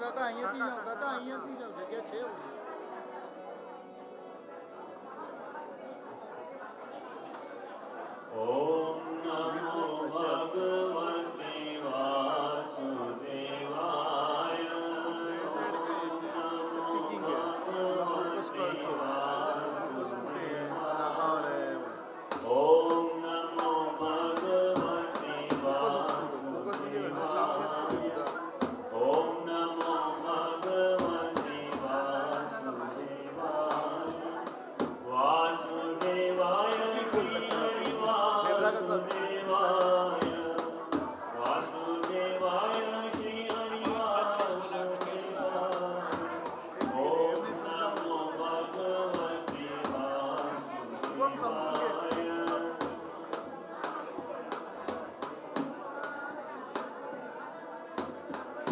કાકા અહીંયાથી જાઓ, કાકા અહીંયાથી જાઓ, જગ્યા છે. ઓમ નમો ભગવતે વાસુદેવાય. ઓમ નમો ભગવતે વાસુદેવાય. ઓમ નમો ભગવતે વાસુદેવાય. વાસુદેવાય શ્રી હરિ વાસુદેવાય. વાસુદેવાય શ્રી હરિ વાસુદેવાય. ઓમ નમો ભગવતે વાસુદેવાય.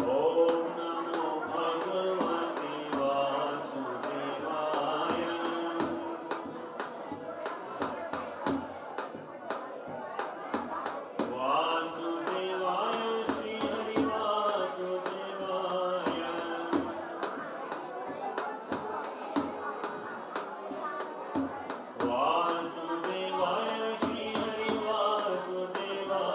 ઓમ નમો ભગવતે વાસુદેવાય. વાસુદેવાય શ્રી હરિ વાસુદેવાય. વાસુદેવાય શ્રી હરિ વાસુદેવાય.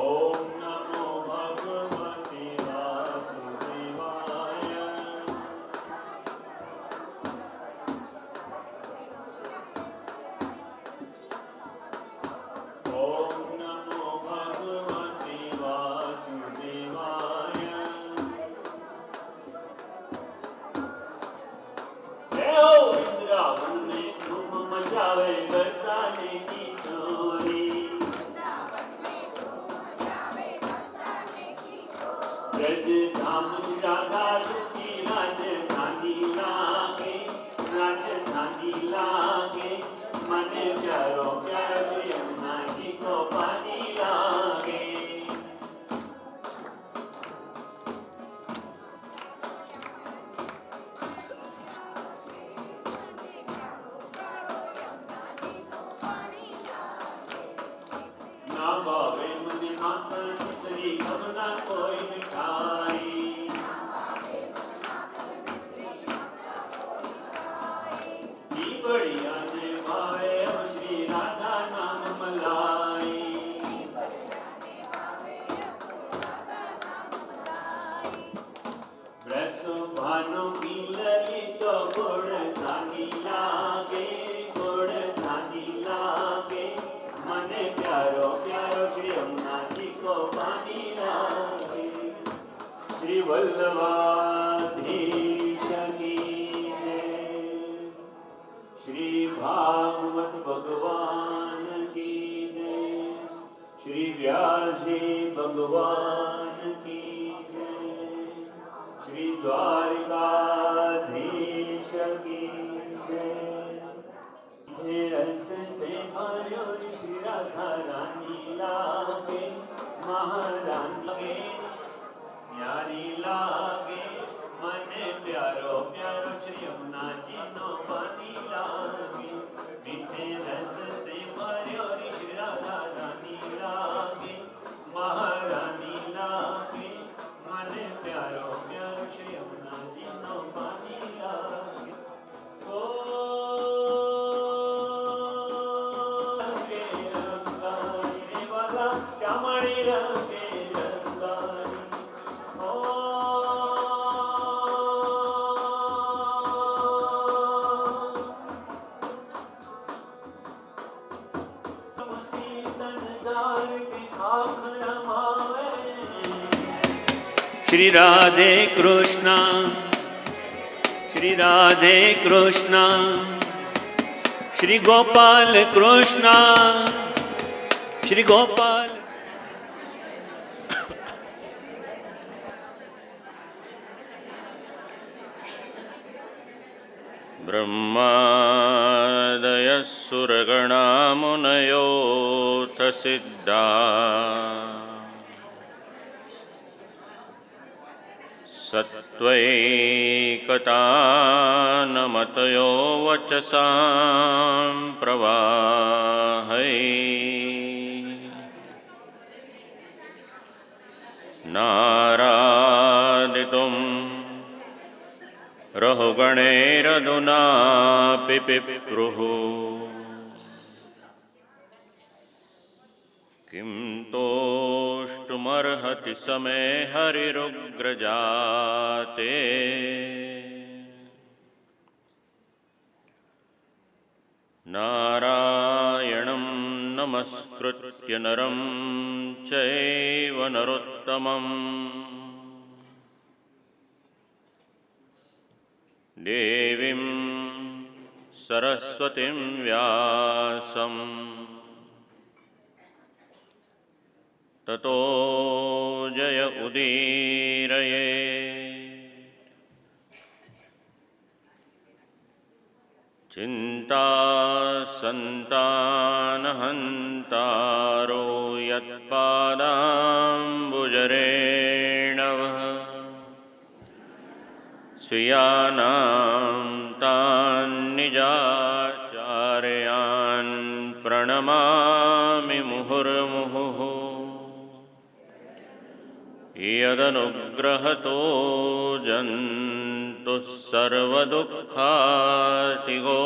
ઓમ નમો ભગવતે વાસુદેવાય. ઓમ નમો ભગવતે વાસુદેવાય. દેવ ઇન્દ્રાવનને ધૂમ મચાવે ગરસાને કિશોરી. રજધામ રાધા રૂપી રાજધાની લાગે, રાજધાની લાગે. મને પ્યારો પ્યારો યમુનાજી કો પાણી લાગે. ના ભાવે મને માખણ મિશ્રી ઘઉંના કોઈ મીઠાઈ. દીવડિયાને ભાવે શ્રી રાધા નામ મલાઈ. રસભાનો પીલલી તો ગોળ ધાની લાગે, ગોળ ધાની લાગે. મને પ્યારો પ્યારો શ્રી યમુનાજી કો પાણી લાગે. શ્રી વલ્લભાધીશની જય. શ્રી ભાગવત ભગવાન કી જય. શ્રી વ્યાસજી ભગવાન કી જય. શ્રી દ્વારિકાધીશ કી જય. रस से भरो श्री राधा रानी लागे, महारानी लागे, प्यारी लागे. મને પ્યારો પ્યારો શ્રી યમુનાજી નો પાણી લાગે. મીઠે રસ સે ભર્યો શ્રી રાધા રાની લાગે, મહારાની લાગે. મને પ્યારો પ્યારો શ્રી યમુનાજી નો પાણી લાગે. ઓ શ્યામળી રંગે રંગારી. શ્રી રાધે કૃષ્ણ, શ્રી રાધે કૃષ્ણ, શ્રી ગોપાલ કૃષ્ણ, શ્રી ગોપાલ. બ્રહ્માદયઃ સુરગણા મુનયોऽથ સિદ્ધા સત્વૈકતાનમતયો વચસાં પ્રવાહૈ. નારાદિતું રહુગણૈરધુનાપि પિપ્રુઃ કિં તોષ્ટુમર્હતિ સમે હરિરુગ્રજાતે નારાયણં નમસ્કૃત્ય નરં ચૈવ નરોત્તમં દેવીં સરસ્વતીં વ્યાસં તતો જય ઉદીરયેત. ચિંતા સંતાનહંતારો યત્પાદાંબુજરેણવ સ્વીયાનાં તાન નિજાચાર્યાન પ્રણમામિ મુહુર્મુહુઃ. યદનુગ્રહતો જંતુઃ સર્વદુઃખાર્તિગો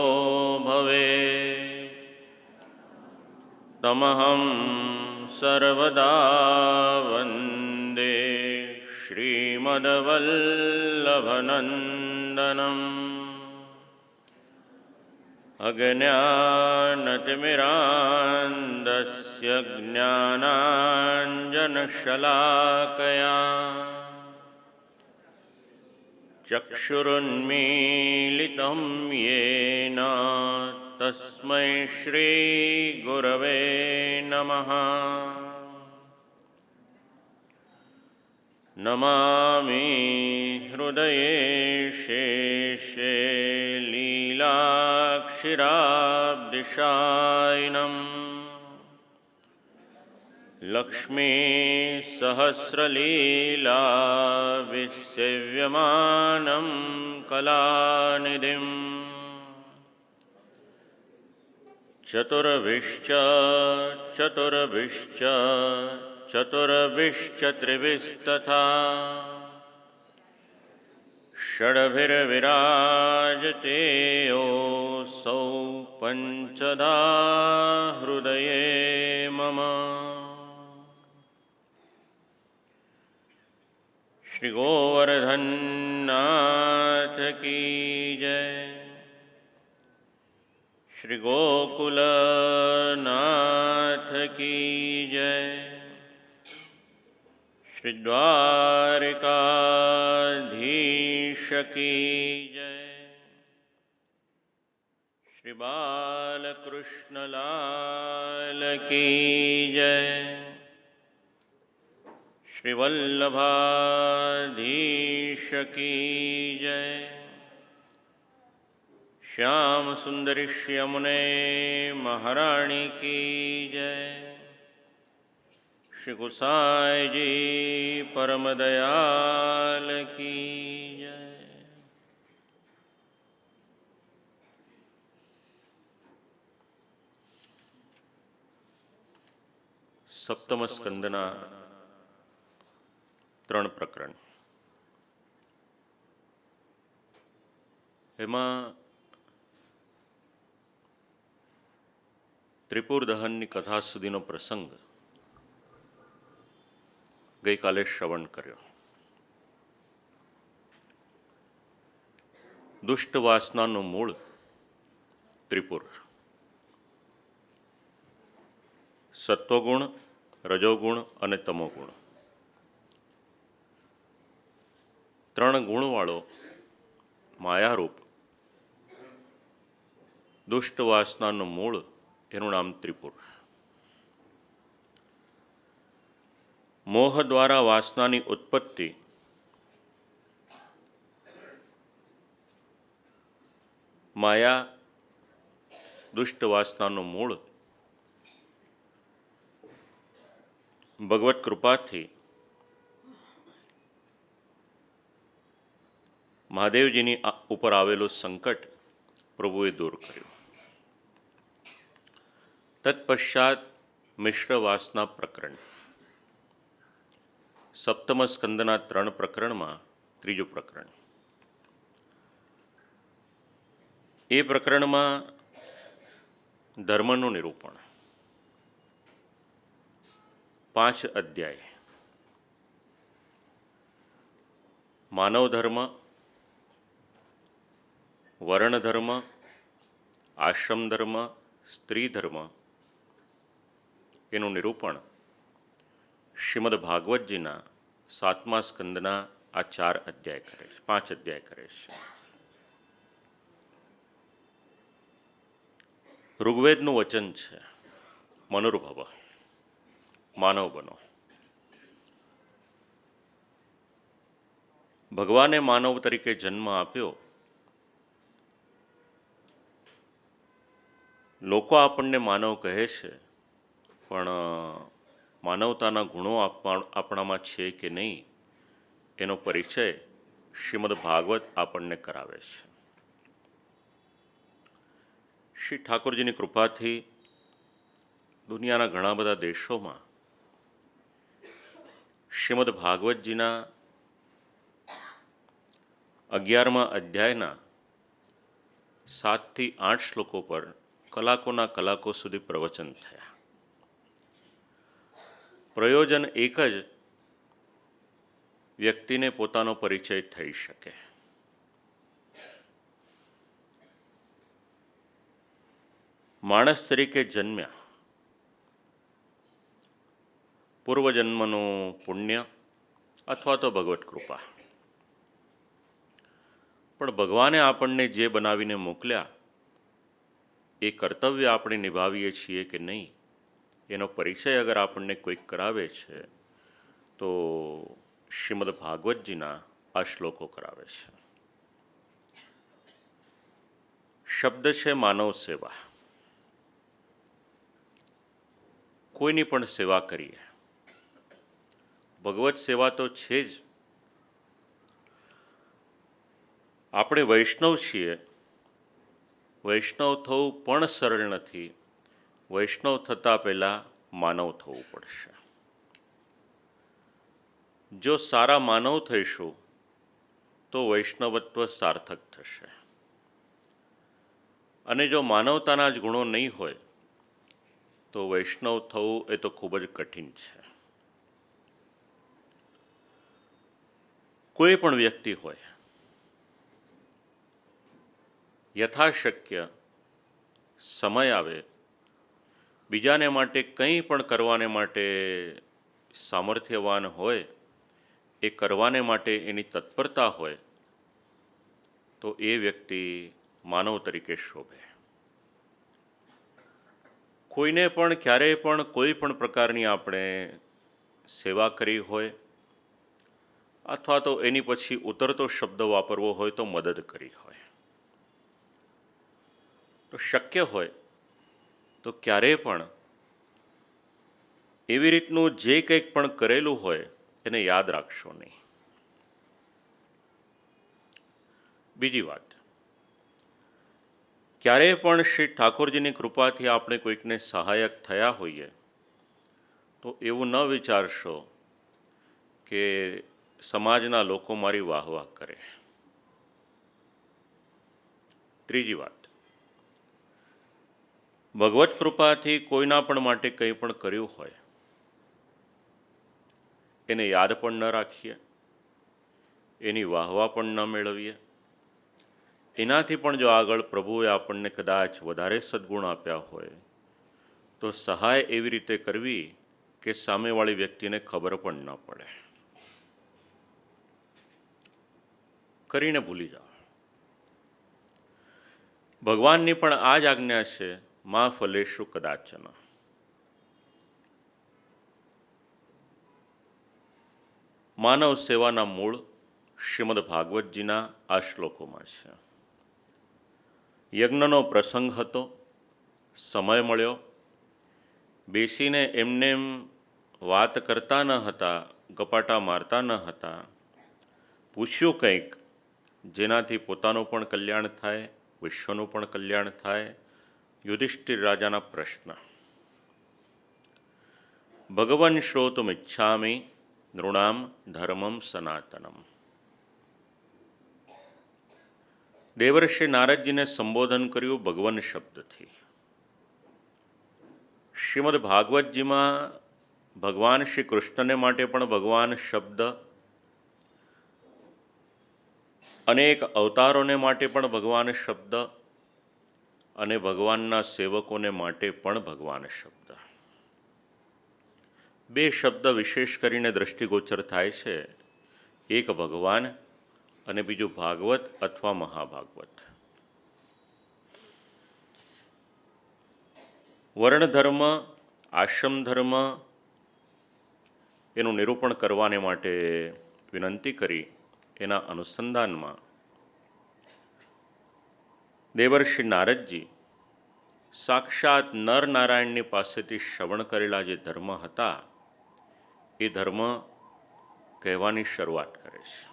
ભવેत् તમહં સર્વદા વંદે શ્રીમદ્વલ્લભનંદનમ. અજ્ઞાનતિમિરાન્ધસ્ય જ્ઞાનાંજનશલાકયા ચક્ષુરુન્મીલિतं યેન તસ્મૈ શ્રીગુરવે નમઃ. નમામિ હૃદયે શેષે લીલાક્ષિરાબ્ધિશાયિનં લક્ષ્મીસહસ્રલીલાવિસેવ્યમાनं કલાનિધિં. ચતુર્ભિશ્ચ ચતુર્ભિશ્ચ ચતુર્ભિશ્ચ ત્રિભિસ્તથા ષડભિર્વિરાજતે યોऽસૌ પંચધા હૃદયે મમ. શ્રી ગોવર્ધનનાથ કી જય. શ્રી ગોકુલનાથ કી જય. શ્રી દ્વારિકાધીશ કી જય. શ્રી બાલકૃષ્ણલાલ કી જય. શ્રી વલ્લભાધીશ કી જય. શ્યામ સુંદરી શ્યમુને મહારાણી કી જય. શ્રી ગુસાઈજી પરમ દયાલ કી જય. સપ્તમ સ્કંદના 3 પ્રકરણ. એમાં ત્રિપુર દહનની કથા સુધીનો પ્રસંગ ગઈકાલે શ્રવણ કર્યો. દુષ્ટ વાસનાનું મૂળ ત્રિપુર. સત્વગુણ, રજોગુણ અને તમોગુણ 3 ગુણવાળો માયારૂપ દુષ્ટ વાસનાનું મૂળ, એનું નામ ત્રિપુર. મોહ દ્વારા વાસનાની ઉત્પત્તિ માયા દુષ્ટ વાસનાનું મૂળ ભગવત કૃપાથી મહાદેવજીની ઉપર આવેલું સંકટ પ્રભુએ દૂર કર્યું. તત્પશ્ચાત મિશ્ર વાસના પ્રકરણ. સપ્તમ સ્કંદના 3 પ્રકરણમાં ત્રીજું પ્રકરણ. એ પ્રકરણમાં ધર્મનું નિરૂપણ, 5 અધ્યાય. માનવ ધર્મ, વર્ણ ધર્મ, આશ્રમ ધર્મ, સ્ત્રી ધર્મ એનું નિરૂપણ શ્રીમદ ભાગવતજીના 7મા સ્કંદના આ 4 અધ્યાય કરે છે, 5 અધ્યાય કરે છે. ઋગ્વેદનું વચન છે, મનુર્ભવ, માનવ બનો. ભગવાને માનવ તરીકે જન્મ આપ્યો. લોકો આપણને માનવ કહે છે, પણ માનવતાના ગુણો આપણામાં છે કે નહીં એનો પરિચય શ્રીમદ ભાગવત આપણને કરાવે છે. શ્રી ઠાકોરજીની કૃપાથી દુનિયાના ઘણા બધા દેશોમાં શ્રીમદ ભાગવતજીના 11મા અધ્યાયના 7 થી 8 શ્લોકો પર કલાકોના કલાકો સુધી પ્રવચન થયા. પ્રયોજન એક જ, વ્યક્તિને પોતાનો પરિચય થઈ શકે. માણસ તરીકે જન્મ્યા, પૂર્વજન્મનું પુણ્ય અથવા તો ભગવત કૃપા. પણ ભગવાને આપણને જે બનાવીને મોકલ્યા એ કર્તવ્ય આપણે નિભાવીએ છીએ કે નહીં એનો પરિચય અગર આપણને કોઈક કરાવે છે તો શ્રીમદ ભાગવતજીના આ શ્લોકો કરાવે છે. શબ્દ છે માનવ સેવા. કોઈની પણ સેવા કરીએ, ભગવત સેવા તો છે જ. આપણે વૈષ્ણવ છીએ, વૈષ્ણવ થવું પણ સરળ નથી. વૈષ્ણવ થતાં પહેલાં માનવ થવું પડશે. જો સારા માનવ થઈશું તો વૈષ્ણવત્વ સાર્થક થશે. અને જો માનવતાના જ ગુણો નહીં હોય તો વૈષ્ણવ થવું એ તો ખૂબ જ કઠિન છે. કોઈ પણ વ્યક્તિ હોય, યથાશક્ય સમય આવે, બીજાને માટે કંઈ પણ કરવાને માટે સામર્થ્યવાન હોય, એ કરવાને માટે એની તત્પરતા હોય તો એ વ્યક્તિ માનવ તરીકે શોભે. કોઈને પણ ક્યારેય પણ કોઈ પણ પ્રકારની આપણે સેવા કરી હોય અથવા તો એની પછી ઉતરતો શબ્દ વાપરવો હોય તો મદદ કરી હોય, તો શક્ય હોય તો ક્યારેય પણ એવી રીતનું જે કંઈક પણ કરેલું હોય એને યાદ રાખશો નહીં. બીજી વાત, ક્યારેય પણ શ્રી ઠાકોરજીની કૃપાથી આપણે કોઈકને સહાયક થયા હોઈએ તો એવું ન વિચારશો કે સમાજના લોકો મારી વાહવાહ કરે. ત્રીજી વાત, ભગવત કૃપાથી કોઈના પણ માટે કંઈ પણ કર્યું હોય એને યાદ પણ ન રાખીએ, એની વાહવા પણ ન મેળવીએ. એનાથી પણ જો આગળ પ્રભુએ આપણને કદાચ વધારે સદ્ગુણ આપ્યા હોય તો સહાય એવી રીતે કરવી કે સામેવાળી વ્યક્તિને ખબર પણ ન પડે. કરીને ભૂલી જાઓ. ભગવાનની પણ આ જ આજ્ઞા છે, મા ફલેષુ કદાચન. માનવ સેવાના મૂળ શ્રીમદ ભાગવતજીના આ શ્લોકોમાં છે. યજ્ઞનો પ્રસંગ હતો, સમય મળ્યો, બેસીને એમનેમ વાત કરતા ન હતા, ગપાટા મારતા ન હતા. પૂછ્યું કંઈક જેનાથી પોતાનું પણ કલ્યાણ થાય, વિશ્વનું પણ કલ્યાણ થાય. યુધિષ્ઠિર રાજાના પ્રશ્ન. ભગવન શ્રોતુમ ઇચ્છામિ નૃણામ ધર્મમ સનાતનમ. દેવર્ષિ નારદજીને સંબોધન કર્યું ભગવાન શબ્દથી. શ્રીમદ ભાગવતજીમાં ભગવાન શ્રી કૃષ્ણને માટે પણ ભગવાન શબ્દ, અનેક અવતારોને માટે પણ ભગવાન શબ્દ, અને ભગવાનના સેવકોને માટે પણ ભગવાન શબ્દ. બે શબ્દ વિશેષ કરીને દ્રષ્ટિગોચર થાય છે. એક ભગવાન અને બીજું ભાગવત અથવા મહાભાગવત. વર્ણ ધર્મ, આશ્રમ ધર્મ એનું નિરૂપણ કરવાને માટે વિનંતી કરી એના અનુસંધાનમાં દેવર્ષિ નારદજી સાક્ષાત નર નારાયણની પાસેથી શ્રવણ કરેલા જે ધર્મ હતા એ ધર્મ કહેવાની શરૂઆત કરે છે.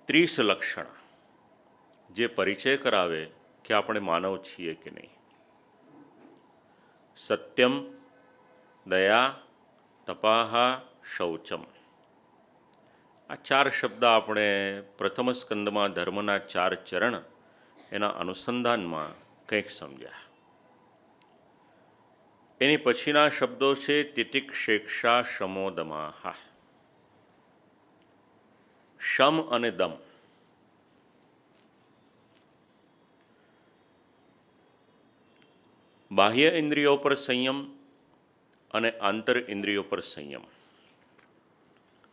30 લક્ષણ જે પરિચય કરાવે કે આપણે માનવ છીએ કે નહીં. સત્યમ, દયા, તપાહા, શૌચમ. આ 4 શબ્દ આપણે પ્રથમ સ્કંદમાં ધર્મના 4 ચરણ એના અનુસંધાનમાં કંઈક સમજ્યા. એની પછીના શબ્દો છે તિતિક્ષેક્ષા શમોદમાહા. શમ અને દમ. બાહ્ય ઇન્દ્રિયો પર સંયમ અને આંતર ઇન્દ્રિયો પર સંયમ.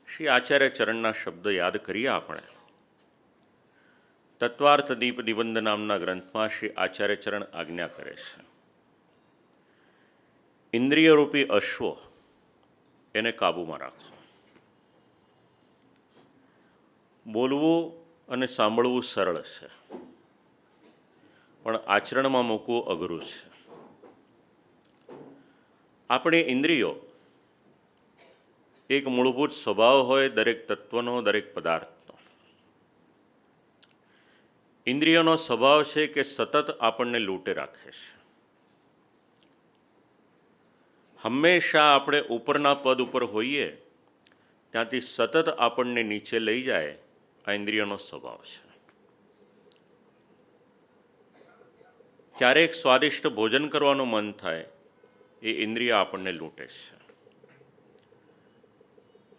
શ્રી આચાર્ય ચરણના શબ્દ યાદ કરીએ આપણે. તત્વાર્થ દીપ નિબંધ નામના ગ્રંથમાં શ્રી આચાર્ય ચરણ આજ્ઞા કરે છે. ઇન્દ્રિયરૂપી અશ્વો એને કાબૂમાં રાખો. બોલવું અને સાંભળવું સરળ છે, પણ આચરણમાં મૂકવું અઘરું છે. આપણી ઇન્દ્રિયો એક મૂળભૂત સ્વભાવ હોય દરેક તત્વનો, દરેક પદાર્થનો. ઇન્દ્રિયોનો સ્વભાવ છે કે સતત આપણને લૂંટે રાખે છે. હંમેશા આપણે ઉપરના પદ ઉપર હોઈએ ત્યાંથી સતત આપણને નીચે લઈ જાય, આ ઇન્દ્રિયોનો સ્વભાવ છે. ક્યારેક સ્વાદિષ્ટ ભોજન કરવાનું મન થાય, એ ઇન્દ્રિય આપણને લૂંટે છે.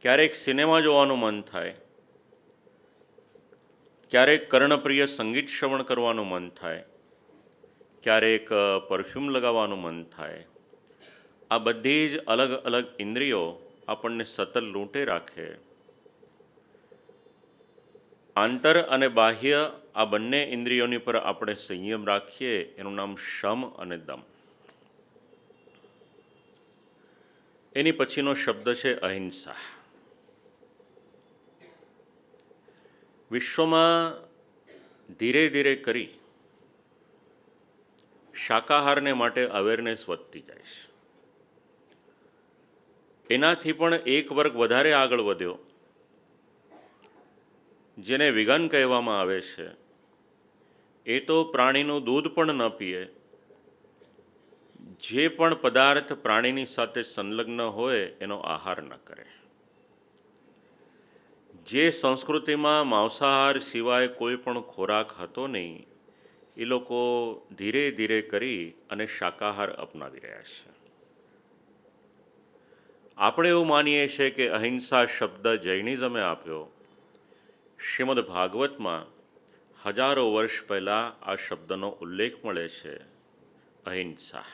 ક્યારેક સિનેમા જોવાનું મન થાય, ક્યારેક કર્ણપ્રિય સંગીત શ્રવણ કરવાનું મન થાય, ક્યારેક પરફ્યુમ લગાવવાનું મન થાય. આ બધી જ અલગ અલગ ઇન્દ્રિયો આપણને સતત લૂંટે રાખે. આંતર અને બાહ્ય આ બંને ઇન્દ્રિયોની પર આપણે સંયમ રાખીએ, એનું નામ શમ અને દમ. એની પછીનો શબ્દ છે અહિંસા. વિશ્વમાં ધીરે ધીરે કરી શાકાહારને માટે અવેરનેસ વધતી જાય છે. એનાથી પણ એક વર્ગ વધારે આગળ વધ્યો, જેને વિગન કહેવામાં આવે છે. એ તો પ્રાણીનું દૂધ પણ ન પીએ. જે પણ પદાર્થ પ્રાણીની સાથે સંલગ્ન હોય એનો આહાર ન કરે. જે સંસ્કૃતિમાં માંસાહાર સિવાય કોઈ પણ ખોરાક હતો નહીં, એ લોકો ધીરે ધીરે કરી અને શાકાહાર અપનાવી રહ્યા છે. આપણે એવું માનીએ છીએ કે અહિંસા શબ્દ જૈનિઝમે આપ્યો. શ્રીમદ ભાગવતમાં હજારો વર્ષ પહેલાં આ શબ્દનો ઉલ્લેખ મળે છે, અહિંસા.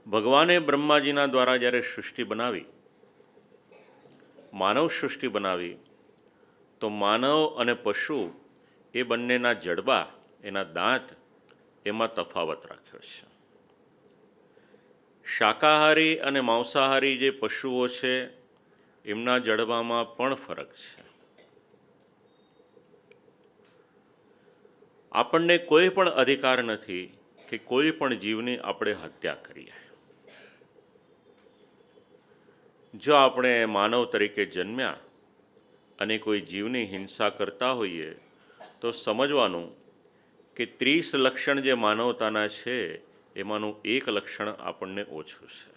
ભગવાને બ્રહ્માજીના દ્વારા જ્યારે સૃષ્ટિ બનાવી, માનવ સૃષ્ટિ બનાવી, તો માનવ અને પશુ એ બંનેના જડબા, એના દાંત, એમાં તફાવત રાખ્યો છે. શાકાહારી અને માંસાહારી જે પશુઓ છે એમના જડબામાં પણ ફરક છે. આપણને કોઈ પણ અધિકાર નથી કે કોઈ પણ જીવની આપણે હત્યા કરીએ. જો આપણે માનવ તરીકે જન્મ્યા અને કોઈ જીવની હિંસા કરતા હોઈએ તો સમજવાનું કે 30 લક્ષણ જે માનવતાના છે એમાંનું એક લક્ષણ આપણને ઓછું છે.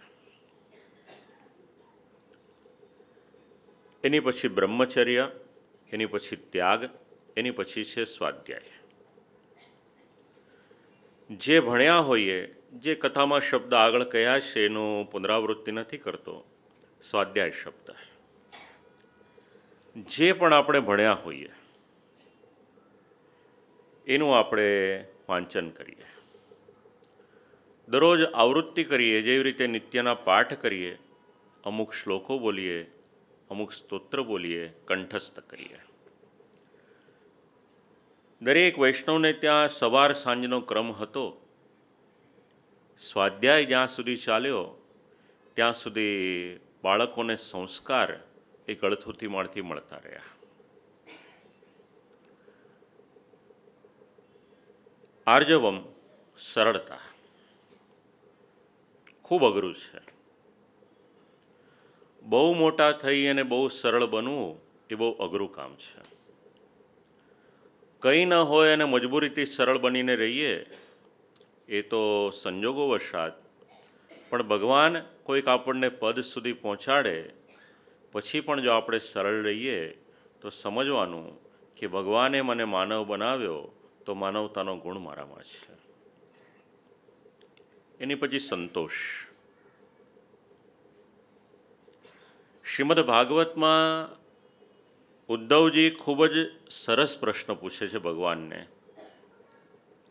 એની પછી બ્રહ્મચર્ય, એની પછી ત્યાગ, એની પછી છે સ્વાધ્યાય. જે ભણ્યા હોઈએ, જે કથામાં શબ્દ આગળ કયા છે એનું પુનરાવૃત્તિ નથી કરતો, સ્વાધ્યાય શબ્દ. જે પણ આપણે ભણ્યા હોઈએ એનું આપણે વાંચન કરીએ, દરરોજ આવૃત્તિ કરીએ, જેવી રીતે નિત્યના પાઠ કરીએ, અમુક શ્લોકો બોલીએ, અમુક સ્તોત્ર બોલીએ, કંઠસ્થ કરીએ. દરેક વૈષ્ણવને ત્યાં સવાર સાંજનો ક્રમ હતો. સ્વાધ્યાય જ્યાં સુધી ચાલ્યો ત્યાં સુધી બાળકોને સંસ્કાર એ ગળથુથીમાંથી મળતા રહ્યા. આર્જવમ, સરળતા, ખૂબ અઘરું છે. બહુ મોટા થઈ અને બહુ સરળ બનવું એ બહુ અઘરું કામ છે. કંઈ ન હોય અને મજબૂરીથી સરળ બનીને રહીએ એ તો સંજોગો વશાત, પણ ભગવાન કોઈક આપણને પદ સુધી પહોંચાડે પછી પણ જો આપણે સરળ રહીએ તો સમજવાનું કે ભગવાને મને માનવ બનાવ્યો તો માનવતાનો ગુણ મારામાં છે. એની પછી સંતોષ. શ્રીમદ ભાગવતમાં ઉદ્ધવજી ખૂબ જ સરસ પ્રશ્ન પૂછે છે ભગવાનને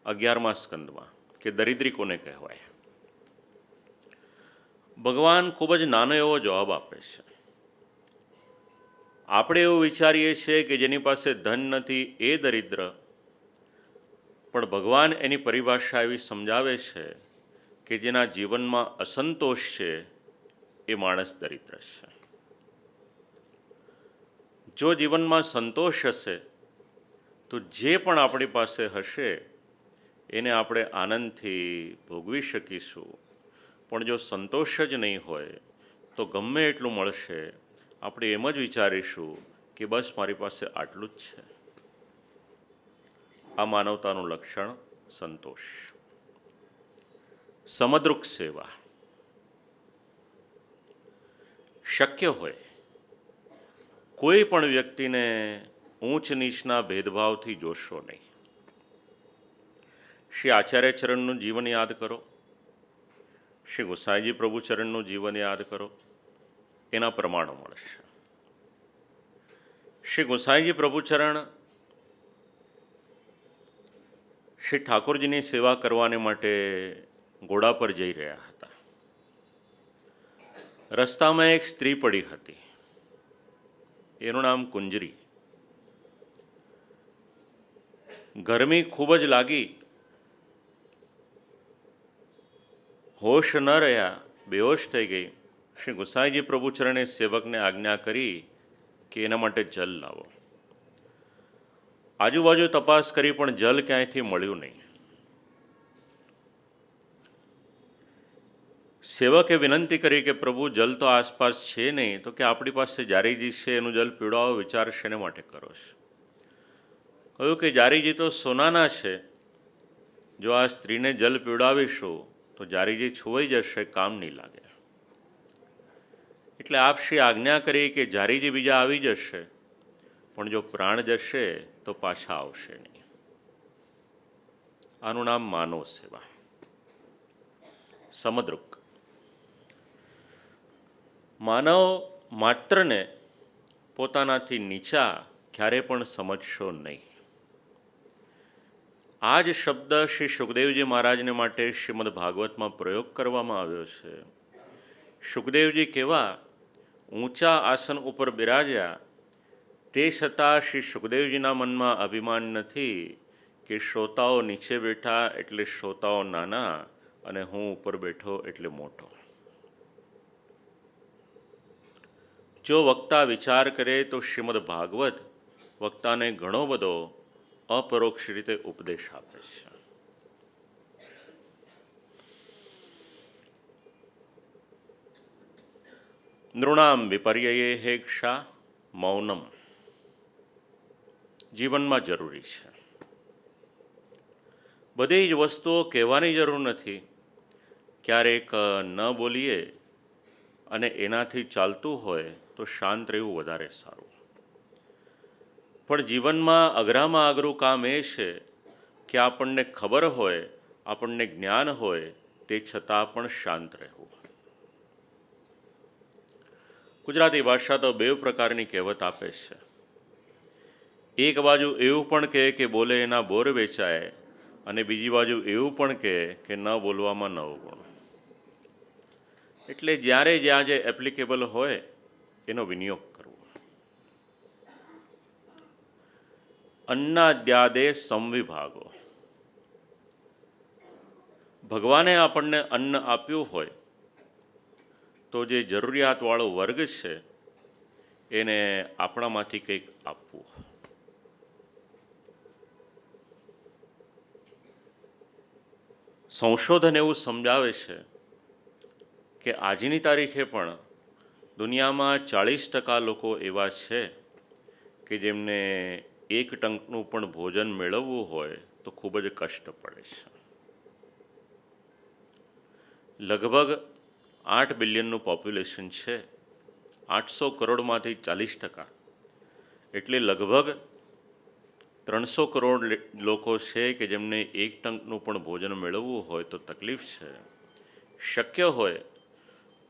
11મા સ્કંદમાં કે દરિદ્રી કોને કહેવાય. ભગવાન ખૂબ જ નાનો એવો જવાબ આપે છે. આપણે એવું વિચારીએ છીએ કે જેની પાસે ધન નથી એ દરિદ્ર, પણ ભગવાન એની પરિભાષા એવી સમજાવે છે કે જેના જીવનમાં અસંતોષ છે એ માણસ દરિદ્ર છે. જો જીવનમાં સંતોષ હશે તો જે પણ આપણી પાસે હશે એને આપણે આનંદથી ભોગવી શકીશું. પણ જો સંતોષ જ નહીં હોય તો ગમે એટલું મળશે આપણે એમ જ વિચારીશું કે બસ મારી પાસે આટલું જ છે. આ માનવતાનું લક્ષણ સંતોષ. સમદ્રુક સેવા. શક્ય હોય કોઈ પણ વ્યક્તિને ઊંચ નીચના ભેદભાવથી જોશો નહીં. શ્રી આચાર્ય ચરણનું જીવન યાદ કરો, શ્રી ગોસાઈજી પ્રભુ ચરણનું જીવન યાદ કરો, એના પ્રમાણો મળશે. શ્રી ગોસાઈજી પ્રભુ ચરણ શ્રી ઠાકોરજીની સેવા કરવાને માટે ઘોડા પર જઈ રહ્યા હતા. રસ્તામાં એક સ્ત્રી પડી હતી, એનું નામ કુંજરી. ગરમી ખૂબ જ લાગી, હોશ ન રહ્યા, બેહોશ થઈ ગઈ. શ્રી ગોસાઈજી પ્રભુચરણે સેવકને આજ્ઞા કરી કે એના માટે જલ લાવો. આજુબાજુ તપાસ કરી પણ જલ ક્યાંયથી મળ્યું નહીં. સેવકે વિનંતી કરી કે પ્રભુ જલ તો આસપાસ છે નહીં, તો કે આપણી પાસે જારીજી છે, એનું જલ પીવડાવો, વિચાર શેને માટે કરો છો? કહ્યું કે જારીજી તો સોનાના છે, જો આ સ્ત્રીને જલ પીવડાવીશું તો જારીજી છુવાઈ જશે, કામ નહીં લાગે. એટલે આપ શ્રી આજ્ઞા કરી કે જારીજી બીજા આવી જશે, પણ જો પ્રાણ જશે તો પાછા આવશે નહીં. આનું નામ માનવ સેવા. સમદ્રુક. માનવ માત્રને પોતાનાથી નીચા ક્યારે પણ સમજશો નહીં. આ જ શબ્દ શ્રી સુખદેવજી મહારાજને માટે શ્રીમદ ભાગવતમાં પ્રયોગ કરવામાં આવ્યો છે. સુખદેવજી કેવા ઊંચા આસન ઉપર બિરાજ્યા, તે છતાં શ્રી સુખદેવજીના મનમાં અભિમાન નથી કે શ્રોતાઓ નીચે બેઠા એટલે શ્રોતાઓ નાના અને હું ઉપર બેઠો એટલે મોટો. જો વક્તા વિચાર કરે તો શ્રીમદ ભાગવત વક્તાને ઘણો બધો અપરોક્ષ રીતે ઉપદેશ આપે છે. નૃણામ વિપર્યયે હેક્ષા મૌનમ જીવનમાં જરૂરી છે. બધી જ વસ્તુઓ કહેવાની જરૂર નથી, ક્યારેક ન બોલીએ અને એનાથી ચાલતું હોય તો શાંત રહેવું વધારે સારું. પણ જીવનમાં અઘરામાં અઘરું કામ એ છે કે આપણને ખબર હોય, આપણને જ્ઞાન હોય, તે છતાં પણ શાંત રહેવું. ગુજરાતી ભાષા તો બે પ્રકારની કહેવત આપે છે. એક બાજુ એવું પણ કહે કે બોલે એના બોર વેચાય, અને બીજી બાજુ એવું પણ કહે કે ન બોલવામાં નવ ગુણ. એટલે જ્યારે જ્યાં જે એપ્લિકેબલ હોય એનો વિનિયોગ કરવો. અન્નાદ્યાદે સંવિભાગો. ભગવાને આપણને અન્ન આપ્યું હોય તો જે જરૂરિયાતવાળો વર્ગ છે એને આપણામાંથી કંઈક આપવું. સંશોધન એવું સમજાવે છે કે આજની તારીખે પણ દુનિયામાં 40% લોકો એવા છે કે જેમને એક ટંકનું પણ ભોજન મેળવવું હોય તો ખૂબ જ કષ્ટ પડે છે. લગભગ 8 બિલિયનનું પોપ્યુલેશન છે. 800 કરોડમાંથી 40%, એટલે લગભગ 300 કરોડ લોકો છે કે જેમને એક ટંકનું પણ ભોજન મેળવવું હોય તો તકલીફ છે. શક્ય હોય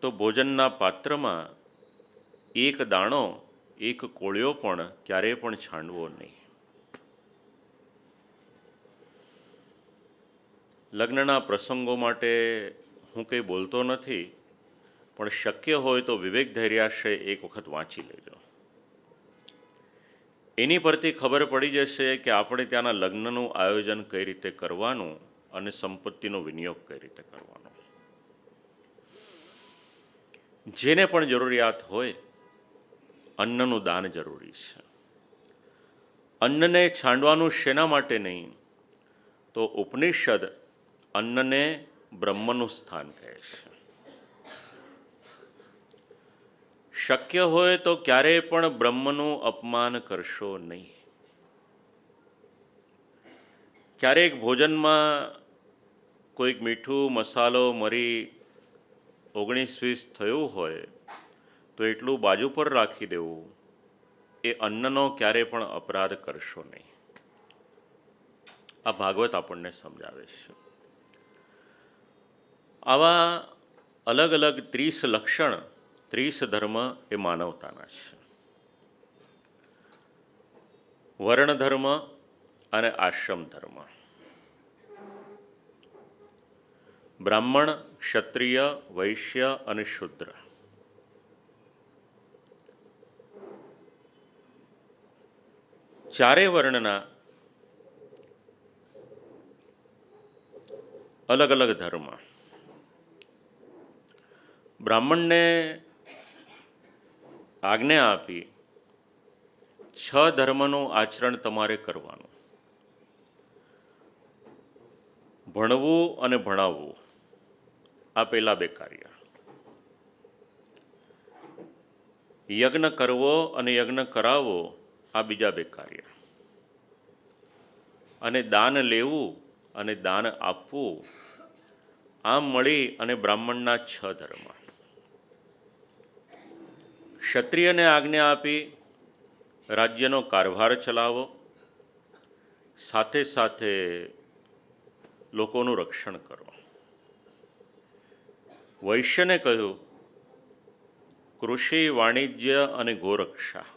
તો ભોજનના પાત્રમાં એક દાણો, એક કોળિયો પણ ક્યારેય પણ છાંડવો નહીં. લગ્નના પ્રસંગો માટે હું કંઈ બોલતો નથી, પણ શક્ય હોય તો વિવેક ધૈર્યાશ્રય એક વખત વાંચી લેજો. એની પરથી ખબર પડી જશે કે આપણે ત્યાંના લગ્નનું આયોજન કઈ રીતે કરવાનું અને સંપત્તિનો વિનિયોગ કઈ રીતે કરવાનો. જેને પણ જરૂરિયાત હોય, અન્નનું દાન જરૂરી છે. અન્નને છાંડવાનું શેના માટે નહીં, તો ઉપનિષદ અન્નને બ્રહ્મનું સ્થાન કહે છે. શક્ય હોય તો ક્યારેય પણ બ્રહ્મનું અપમાન કરશો નહીં. ક્યારેક ભોજનમાં કોઈક મીઠું, મસાલો, મરી 19-20 થયું હોય તો એટલું બાજુ પર રાખી દેવું. એ અન્નનો ક્યારેય પણ અપરાધ કરશો નહીં. આ ભાગવત આપણને સમજાવે છે. આવા અલગ અલગ 30 લક્ષણ, 30 ધર્મ એ માનવતાના છે. વર્ણ ધર્મ અને આશ્રમ ધર્મ. બ્રાહ્મણ, ક્ષત્રિય, વૈશ્ય અને શુદ્ર. ચારે વર્ણના અલગ અલગ ધર્મ. બ્રાહ્મણને આજ્ઞા આપી 6 ધર્મનું આચરણ તમારે કરવાનું. ભણવું અને ભણાવવું આ પહેલા 2 કાર્ય. યજ્ઞ કરવો અને યજ્ઞ કરાવવો આ બીજા 2 કાર્ય. અને દાન લેવું અને દાન આપવું, આમ મળી અને બ્રાહ્મણના 6 ધર્મ. ક્ષત્રિયને આજ્ઞા આપી રાજ્યનો કારભાર ચલાવો, સાથે સાથે લોકોનું રક્ષણ કરો. વૈશ્યને કહ્યું કૃષિ, વાણિજ્ય અને ગોરક્ષા,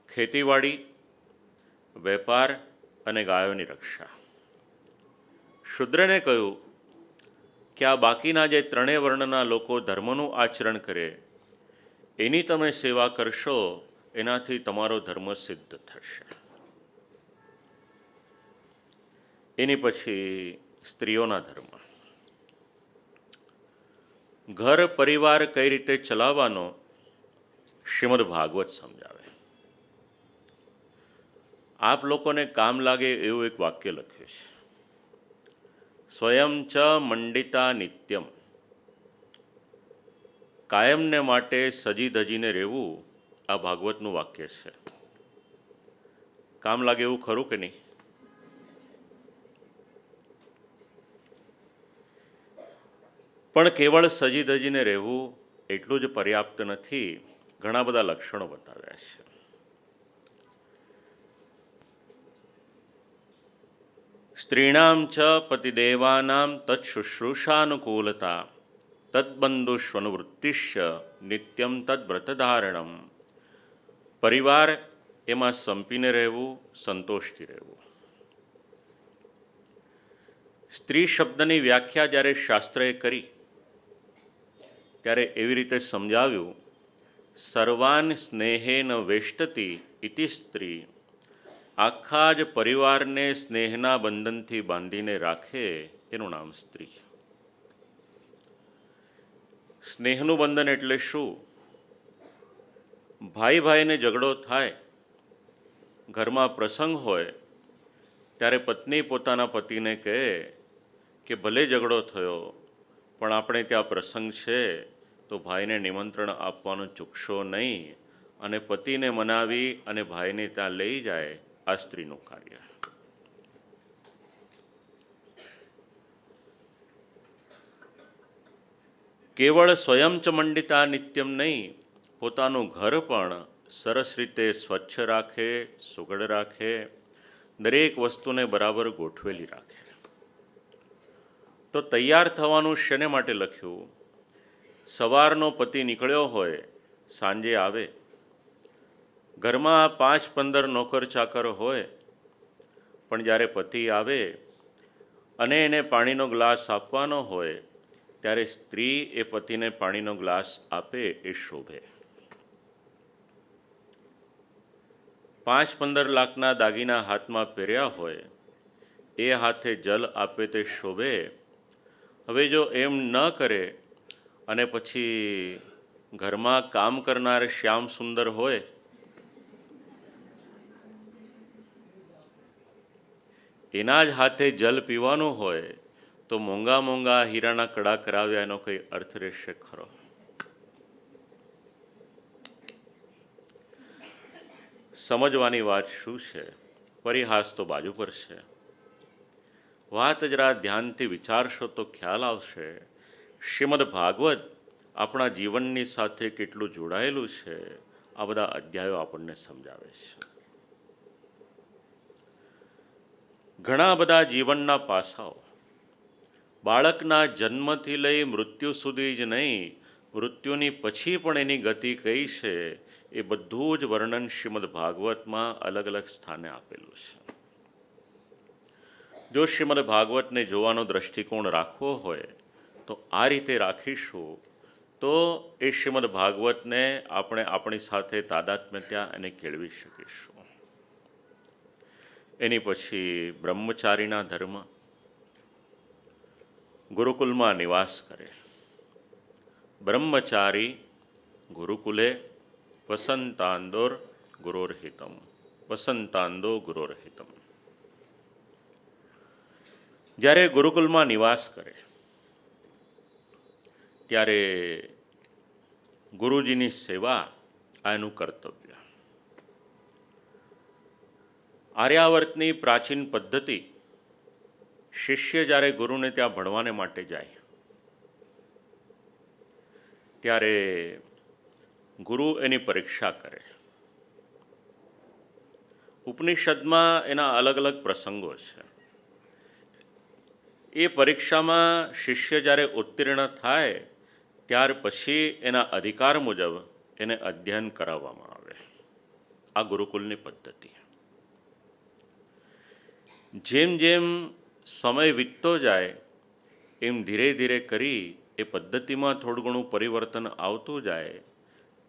ખેતીવાડી, વેપાર અને ગાયોની રક્ષા. શુદ્રને કહ્યું કે આ બાકીના જે 3 વર્ણના લોકો ધર્મનું આચરણ કરે એની તમે સેવા કરશો, એનાથી તમારો ધર્મ સિદ્ધ થશે. એની પછી સ્ત્રીઓના ધર્મ. ઘર પરિવાર કઈ રીતે ચલાવવાનો શ્રીમદ ભાગવત સમજાવે. આપ લોકોને કામ લાગે એવું એક વાક્ય લખ્યું છે, સ્વયં ચ મંડિતા નિત્યમ. કાયમને માટે સજી ધજીને રહેવું આ ભાગવતનું વાક્ય છે. કામ લાગે એવું ખરું કે નહીં? પણ કેવળ સજી ધજીને રહેવું એટલું જ પર્યાપ્ત નથી, ઘણા બધા લક્ષણો બતાવ્યા છે. સ્ત્રીણામ ચ પતિદેવાનામ તત્શુશ્રૂષાનુકૂલતા તદ્બંધુષ્વનુવૃત્તિશ્ય નિત્યમ તદ્વ્રતધારણમ. પરિવાર એમાં સંપીને રહેવું, સંતોષથી રહેવું. સ્ત્રી શબ્દની વ્યાખ્યા જ્યારે શાસ્ત્રએ કરી ત્યારે એવી રીતે સમજાવ્યું, સર્વાન સ્નેહેન વેષ્ટતી ઇતિ સ્ત્રી. આખા જ પરિવારને સ્નેહના બંધનથી બાંધીને રાખે એનું નામ સ્ત્રી. સ્નેહનું બંધન એટલે શું? ભાઈ ભાઈને ઝઘડો થાય, ઘરમાં પ્રસંગ હોય ત્યારે પત્ની પોતાના પતિને કહે કે ભલે ઝઘડો થયો પણ આપણે ત્યાં પ્રસંગ છે તો ભાઈને નિમંત્રણ આપવાનું ચૂકશો નહીં, અને પતિને મનાવી અને ભાઈને ત્યાં લઈ જાય, આ સ્ત્રીનું કાર્ય. કેવળ સ્વયં ચ મંડિતા નિત્યમ નહીં, પોતાનું ઘર પણ સરસ રીતે સ્વચ્છ રાખે, સુઘડ રાખે, દરેક વસ્તુને બરાબર ગોઠવેલી રાખે. તો તૈયાર થવાનું શેને માટે લખ્યું? સવારનો પતિ નીકળ્યો હોય, સાંજે આવે. ઘરમાં 5-15 નોકર ચાકર હોય, પણ જ્યારે પતિ આવે અને એને પાણીનો ગ્લાસ આપવાનો હોય ત્યારે સ્ત્રી એ પતિને પાણીનો ગ્લાસ આપે એ શોભે. 5-15 લાખના દાગીના હાથમાં પહેર્યા હોય, એ હાથે જલ આપે તે શોભે. હવે જો એમ ન કરે અને પછી ઘરમાં કામ કરનાર શ્યામ સુંદર હોય, એના જ હાથે જલ પીવાનું હોય, તો મોંઘા મોંઘા હીરાના કડા કરાવ્યા એનો કંઈ અર્થ રહેશે ખરો? સમજવાની વાત શું છે? પરિહાસ તો બાજુ પર છે. વાત જરા ધ્યાનથી વિચારશો તો ખ્યાલ આવશે. શ્રીમદ ભાગવત આપણા જીવનની સાથે કેટલું જોડાયેલું છે, આ બધા અધ્યાયો આપણને સમજાવે છે. ઘણા બધા જીવનના પાસાઓ, બાળકના જન્મથી લઈ મૃત્યુ સુધી જ નહીં, મૃત્યુની પછી પણ એની ગતિ કઈ છે, એ બધું જ વર્ણન શ્રીમદ ભાગવતમાં અલગ અલગ સ્થાને આપેલું છે. જો શ્રીમદ ભાગવતને જોવાનો દ્રષ્ટિકોણ રાખવો હોય તો આ રીતે રાખીશું તો એ શ્રીમદ ભાગવતને આપણે આપણી સાથે તાદાત્મ્યતા એને કેળવી શકીશું. એની પછી બ્રહ્મચારીના ધર્મ, ગુરુકુલમાં નિવાસ કરે. બ્રહ્મચારી ગુરુકુલે વસંતાંદોર ગુરોર્હિતમ, વસંતાંદો ગુરોર્હિતમ. જ્યારે ગુરુકુલમાં નિવાસ કરે ત્યારે ગુરુજીની સેવા આ એનું કર્તવ્ય. આર્યાવર્તની પ્રાચીન પદ્ધતિ, શિષ્ય જ્યારે ગુરુને ત્યાં ભણવાને માટે જાય ત્યારે ગુરુ એની પરીક્ષા કરે. ઉપનિષદમાં એના અલગ અલગ પ્રસંગો છે. એ પરીક્ષામાં શિષ્ય જ્યારે ઉત્તીર્ણ થાય ત્યાર પછી એના અધિકાર મુજબ એને અધ્યયન કરાવવામાં આવે. આ ગુરુકુલની પદ્ધતિ. જેમ જેમ સમય વીતતો જાય એમ ધીરે ધીરે કરી એ પદ્ધતિમાં થોડું ઘણું પરિવર્તન આવતું જાય.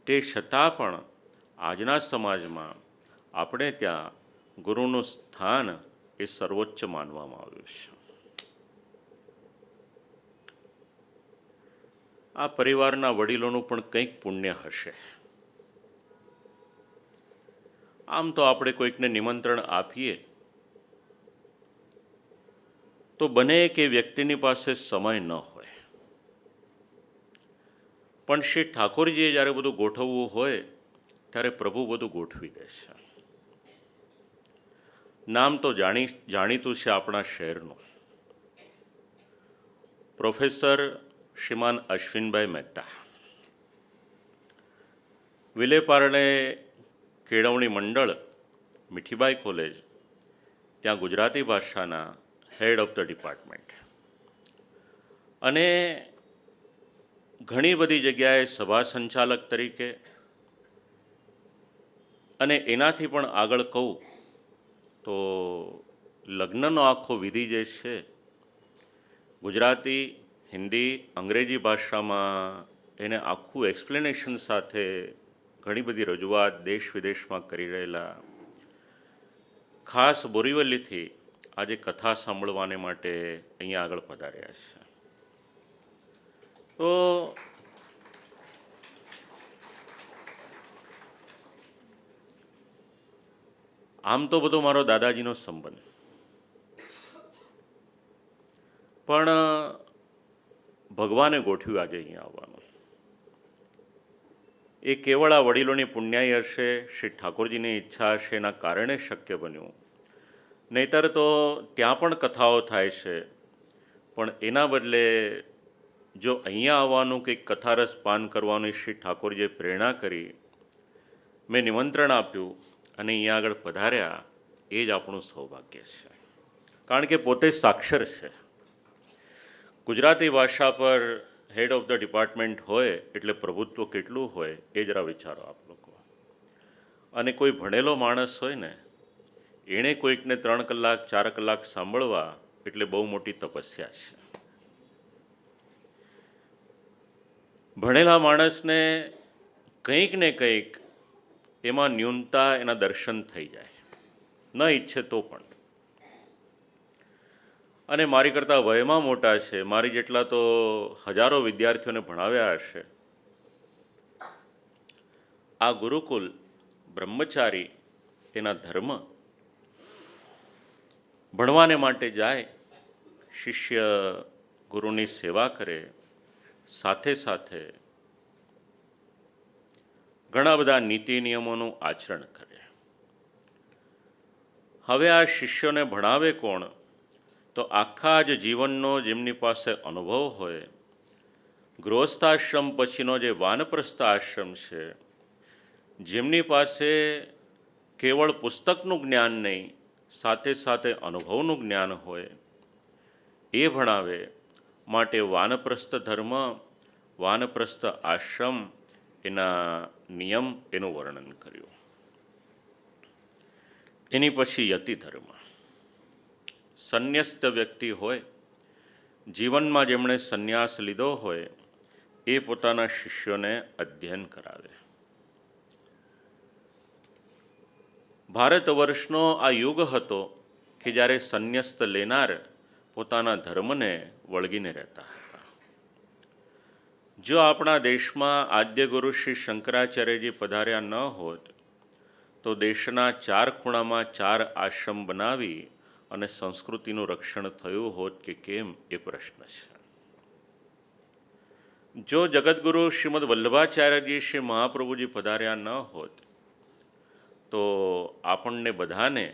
તે છતાં પણ આજના સમાજમાં આપણે ત્યાં ગુરુનું સ્થાન એ સર્વોચ્ચ માનવામાં આવ્યું છે. આ પરિવારના વડીલોનું પણ કંઈક પુણ્ય હશે. આમ તો આપણે કોઈકને નિમંત્રણ આપીએ તો બને કે વ્યક્તિની પાસે સમય ન હોય, પણ શ્રી ઠાકોરજીએ જ્યારે બધું ગોઠવવું હોય ત્યારે પ્રભુ બધું ગોઠવી દે છે. નામ તો જાણીતું છે આપણા શહેરનું. પ્રોફેસર શ્રીમાન અશ્વિનભાઈ મહેતા. વિલેપારણે કેળવણી મંડળ, મીઠીબાઈ કોલેજ, ત્યાં ગુજરાતી ભાષાના હેડ ઓફ ધ ડિપાર્ટમેન્ટ, અને ઘણી બધી જગ્યાએ સભા સંચાલક તરીકે, અને એનાથી પણ આગળ કહું તો લગ્નનો આખો વિધિ જે છે ગુજરાતી, હિન્દી, અંગ્રેજી ભાષામાં એને આખું એક્સપ્લેનેશન સાથે ઘણી બધી રજૂઆત દેશ વિદેશમાં કરી રહેલા ખાસ બોરીવલીથી આજે કથા સાંભળવાને માટે અહીંયા આગળ પધાર્યા છે. તો આમ તો બધો મારો દાદાજીનો સંબંધ, પણ ભગવાને ગોઠવ્યું આજે અહીંયા આવવાનું. એ કેવળ આ વડીલોની પુણ્યાઈ હશે, શ્રી ઠાકોરજીની ઈચ્છા હશે, એના કારણે શક્ય બન્યું. નહીતર તો ત્યાં પણ કથાઓ થાય છે, પણ એના બદલે જો અહીંયા આવવાનું કંઈક કથારસ પાન કરવાની શ્રી ઠાકોરજીએ પ્રેરણા કરી, મેં નિમંત્રણ આપ્યું અને અહીંયા આગળ પધાર્યા, એ જ આપણું સૌભાગ્ય છે. કારણ કે પોતે સાક્ષર છે. ગુજરાતી ભાષા પર હેડ ઓફ ધ ડિપાર્ટમેન્ટ હોય એટલે પ્રભુત્વ કેટલું હોય એ જરા વિચારો આપ લોકો. અને કોઈ ભણેલો માણસ હોય ને, એણે કોઈકને 3 કલાક 4 કલાક સાંભળવા એટલે બહુ મોટી તપસ્યા છે. ભણેલા માણસને કંઈક ને કંઈક એમાં ન્યૂનતા એના દર્શન થઈ જાય, ન ઈચ્છે તો પણ. અને મારી કરતાં વયમાં મોટા છે, મારી જેટલા તો હજારો વિદ્યાર્થીઓને ભણાવ્યા હશે. આ ગુરુકુલ, બ્રહ્મચારી, એના ધર્મ ભણવાને માટે જાય, શિષ્ય ગુરુની સેવા કરે, સાથે સાથે ઘણા બધા નીતિ નિયમોનું આચરણ કરે. હવે આ શિષ્યોને ભણાવે કોણ? તો આખા જ જીવનનો જેમની પાસે અનુભવ હોય, ગૃહસ્થાશ્રમ પછીનો જે વાનપ્રસ્થ આશ્રમ છે, જેમની પાસે કેવળ પુસ્તકનું જ્ઞાન નહીં, સાથે સાથે અનુભવનું જ્ઞાન હોય, એ ભણાવે. માટે વાનપ્રસ્થ ધર્મ, વાનપ્રસ્થ આશ્રમ, એના નિયમ, એનું વર્ણન કર્યું. એની પછી યતિ ધર્મ. સંન્યસ્ત વ્યક્તિ હોય, જીવનમાં જેમણે સંન્યાસ લીધો હોય, એ પોતાના શિષ્યોને અધ્યયન કરાવે. ભારત વર્ષનો આ યુગ હતો કે જ્યારે સંન્યસ્ત લેનાર પોતાના ધર્મને વળગીને રહેતા હતા. જો આપણા દેશમાં આદ્ય ગુરુ શ્રી શંકરાચાર્યજી પધાર્યા ન હોત તો દેશના 4 ખૂણામાં 4 આશ્રમ બનાવી અને સંસ્કૃતિનું રક્ષણ થયું હોત કે કેમ, એ પ્રશ્ન છે. જો જગતગુરુ શ્રીમદ વલ્લભાચાર્યજી શ્રી મહાપ્રભુજી પધાર્યા ન હોત તો આપણને બધાને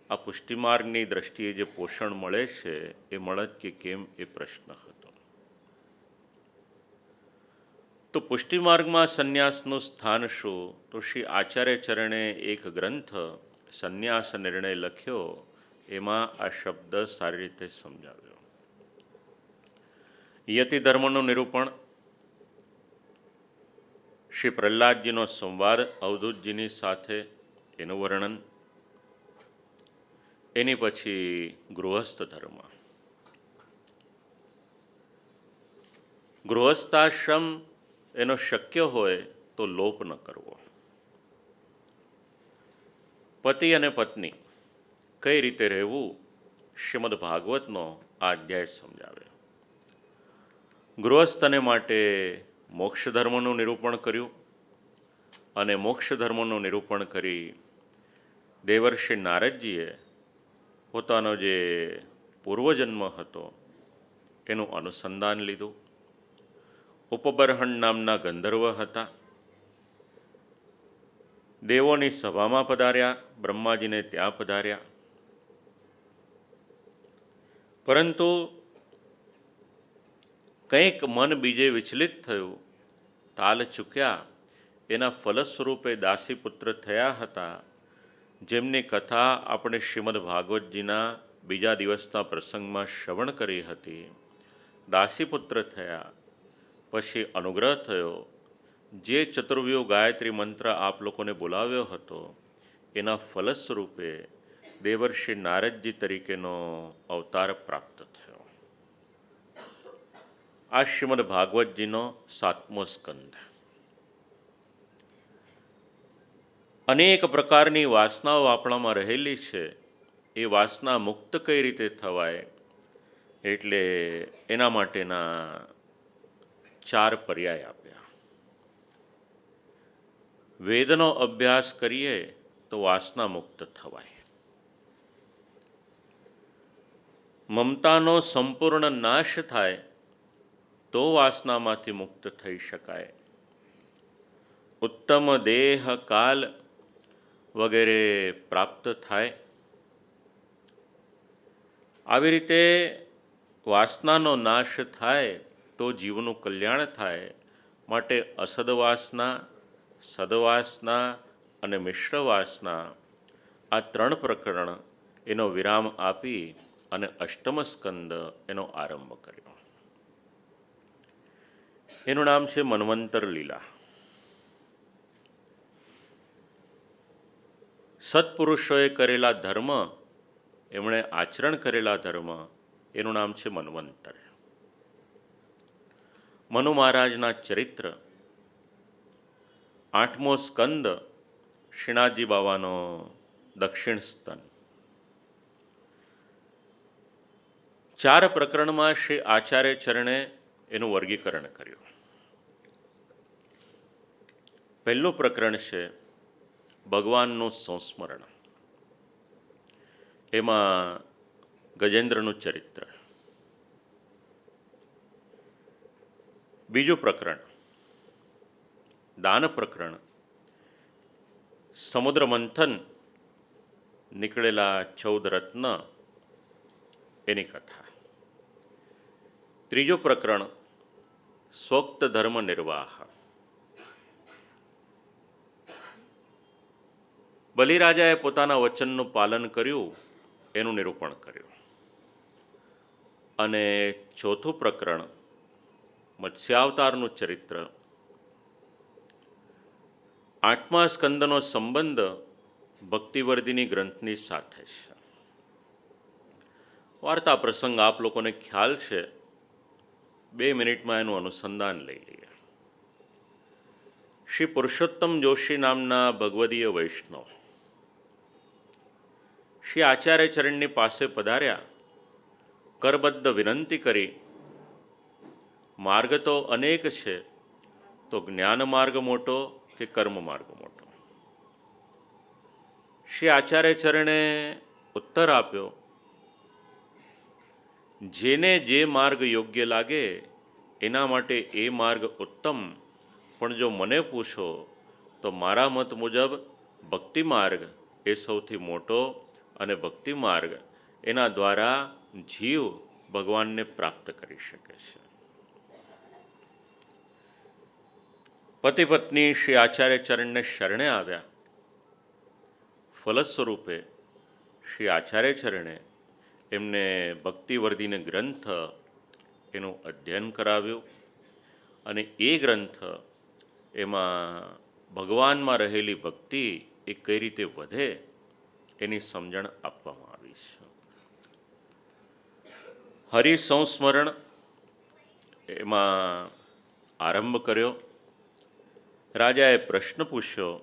આ પુષ્ટિમાર્ગની દ્રષ્ટિએ જે પોષણ મળે છે એ મળત કે કેમ, એ પ્રશ્ન હતો. તો પુષ્ટિમાર્ગમાં સંન્યાસનું સ્થાન શું? તો શ્રી આચાર્ય ચરણે એક ગ્રંથ સંન્યાસ નિર્ણય લખ્યો, એમાં આ શબ્દ સારી રીતે સમજાવ્યો. યતિ ધર્મનું નિરૂપણ, શ્રી પ્રહલાદજીનો સંવાદ અવધૂતજીની સાથે, એનું વર્ણન. એની પછી ગૃહસ્થ ધર્મ. ગૃહસ્થાશ્રમ એનો શક્ય હોય તો લોપ ન કરવો. પતિ અને પત્ની કઈ રીતે રહેવું, શ્રીમદ ભાગવતનો આ અધ્યાય સમજાવે. ગૃહસ્થને માટે મોક્ષ ધર્મનું નિરૂપણ કર્યું, અને મોક્ષ ધર્મનું નિરૂપણ કરી દેવર્ષિ નારદજીએ પોતાનો જે પૂર્વજન્મ હતો એનું અનુસંધાન લીધું. ઉપબર્હણ નામના ગંધર્વ હતા, દેવોની સભામાં પધાર્યા, બ્રહ્માજીને ત્યાં પધાર્યા. પરંતુ કંઈક મન બીજે વિચલિત થયું, તાલ ચૂક્યા, એના ફલસ્વરૂપે દાસીપુત્ર થયા હતા, જેમની કથા આપણે શ્રીમદ ભાગવતજીના બીજા દિવસના પ્રસંગમાં શ્રવણ કરી હતી. દાસીપુત્ર થયા, પછી અનુગ્રહ થયો, જે ચતુર્વ્યુહ ગાયત્રી મંત્ર આપ લોકોને બોલાવ્યો હતો એના ફલસ્વરૂપે દેવર્ષિ નારદજી તરીકેનો અવતાર પ્રાપ્ત થયો. આ શ્રીમદ ભાગવતજીનો 7મો સ્કંધ. અનેક પ્રકારની વાસનાઓ આપણામાં રહેલી છે, એ વાસના મુક્ત કઈ રીતે થવાય, એટલે એના માટેના 4 પર્યાય આપ્યા. વેદનો અભ્યાસ કરીએ તો વાસના મુક્ત થવાય. મમતાનો સંપૂર્ણ નાશ થાય તો વાસનામાંથી મુક્ત થઈ શકાય. ઉત્તમ દેહ કાલ વગેરે પ્રાપ્ત થાય. આવી રીતે વાસનાનો નાશ થાય તો જીવનું કલ્યાણ થાય. માટે અસદવાસના, સદવાસના અને મિશ્ર વાસના, આ 3 પ્રકરણ એનો વિરામ આપી અને 8મ સ્કંદ એનો આરંભ કર્યો. એનું નામ છે મન્વંતર લીલા. સત્પુરુષોએ કરેલા ધર્મ, એમણે આચરણ કરેલા ધર્મ, એનું નામ છે મન્વંતર. મનુ મહારાજના ચરિત્ર, 8મો સ્કંદ શ્રીનાથજી બાવાનો દક્ષિણ સ્તન. 4 પ્રકરણમાં શ્રી આચાર્ય ચરણે એનું વર્ગીકરણ કર્યું. પહેલું પ્રકરણ છે ભગવાનનું સંસ્મરણ. એમાં ગજેન્દ્રનું ચરિત્ર. બીજું પ્રકરણ દાન પ્રકરણ, સમુદ્ર મંથન નીકળેલા 14 રત્ન એની કથા. ત્રીજું પ્રકરણ સ્વોક્ત ધર્મ નિર્વાહ. બલિરાજાએ પોતાના વચનનું પાલન કર્યું એનું નિરૂપણ કર્યું. અને ચોથું પ્રકરણ મત્સ્યાવતારનું ચરિત્ર. 8મા સ્કંદનો સંબંધ ભક્તિવર્ધિની ગ્રંથની સાથે છે. વાર્તા પ્રસંગ આપ લોકોને ખ્યાલ છે, 2 મિનિટમાં એનું અનુસંધાન લઈ લઈએ. શ્રી પુરુષોત્તમ જોશી નામના ભગવદીય વૈષ્ણવ શ્રી આચાર્ય ચરણની પાસે પધાર્યા. કરબદ્ધ વિનંતી કરી, માર્ગ તો અનેક છે, તો જ્ઞાન માર્ગ મોટો કે કર્મ માર્ગ મોટો? શ્રી આચાર્ય ચરણે ઉત્તર આપ્યો, જેને જે માર્ગ યોગ્ય લાગે એના માટે એ માર્ગ ઉત્તમ, પણ જો મને પૂછો તો મારા મત મુજબ ભક્તિ માર્ગ એ સૌથી મોટો, અને ભક્તિ માર્ગ એના દ્વારા જીવ ભગવાનને પ્રાપ્ત કરી શકે છે. પતિ પત્ની શ્રી આચાર્ય ચરણને શરણે આવ્યા. ફલસ્વરૂપે શ્રી આચાર્ય ચરણે એમને ભક્તિવર્ધિને ગ્રંથ એનું અધ્યયન કરાવ્યું. અને એ ગ્રંથ એમાં ભગવાનમાં રહેલી ભક્તિ એ કઈ રીતે વધે એની સમજણ આપવામાં આવી છે. હરિસંસ્મરણ એમાં આરંભ કર્યો. રાજાએ પ્રશ્ન પૂછ્યો,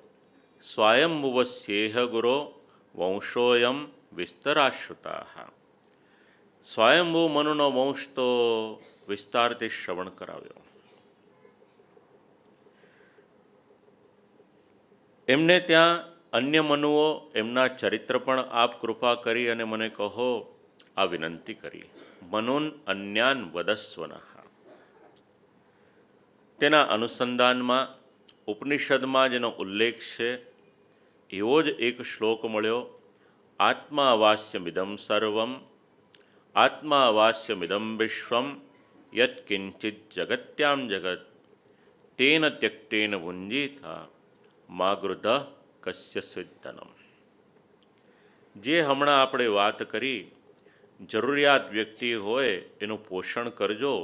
સ્વયંભુવસ્યેહ ગુરો વંશોયમ વિસ્તરાશ્રુતા. સ્વયંભૂ મનુનો વંશ તો વિસ્તારથી શ્રવણ કરાવ્યો. એમને ત્યાં અન્ય મનુઓ, એમના ચરિત્ર પણ આપ કૃપા કરી અને મને કહો, આ વિનંતી કરી. મનુન અન્યાન વદસ્વનઃ. તેના અનુસંધાનમાં ઉપનિષદમાં જેનો ઉલ્લેખ છે એવો જ એક શ્લોક મળ્યો. આત્મા વાસ્યમિદમ સર્વમ, આત્મા વાસ્યમિદમ વિશ્વમ, યત કિંચિત જગત્યામ જગત તેન ત્યક્તેન ભુંજીતા માગૃધ કસ્ય સ્વિદ્ધનમ. જે હમણાં આપણે વાત કરી, જરૂરિયાત વ્યક્તિ હોય એનું પોષણ કરજો,